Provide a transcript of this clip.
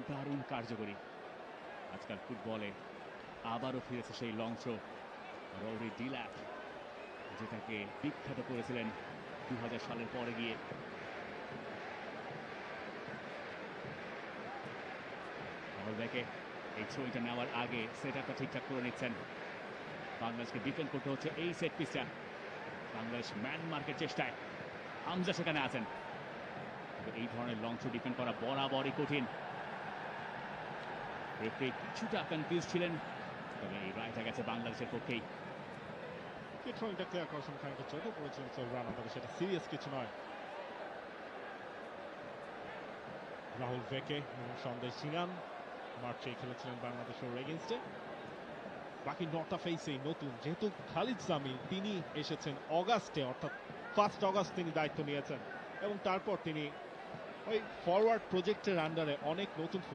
দারুণ কার্যকরী। আজকাল ফুটবলে আবারও ফিরেছে সেই লং থ্রো, রৌরি ডিল্যাপ, যেটাকে বিখ্যাত করেছিলেন 2000 সালের পরে গিয়ে। রাহুল বেকে এই থ্রোটা নেওয়ার আগে সেট আপটা ঠিকঠাক করে নিচ্ছেন। বাংলাদেশকে ডিফেন্ড করতে হচ্ছে এই সেট পিসটা। বাংলাদেশ ম্যান মার্কের চেষ্টায়, হামজা সেখানে আছেন। এই ধরনের লং থ্রো ডিফেন্ড করা বরাবরই কঠিন। রেফারি কিছুটা কনফিউজ ছিলেন, তবে এই রায়টা গেছে বাংলাদেশের পক্ষেই। থ্রোইংটা ক্লিয়ার করার সময় খানিকটা চোখে পড়েছিলেন সোহরানা, তবে সেটা সিরিয়াস কিছু নয়। রাহুল ভেকে এবং সন্দেশ ঝিঙান মার্চে খেলেছিলেন বাংলাদেশের এগেইনস্টে। বাকি নটা ফেসেই নতুন, যেহেতু খালিদ সামি তিনি এসেছেন অগাস্টে, অর্থাৎ 1 অগাস্ট তিনি দায়িত্ব নিয়েছেন এবং তারপর তিনি ওই ফরওয়ার্ড প্রজেক্টের আন্ডারে অনেক নতুন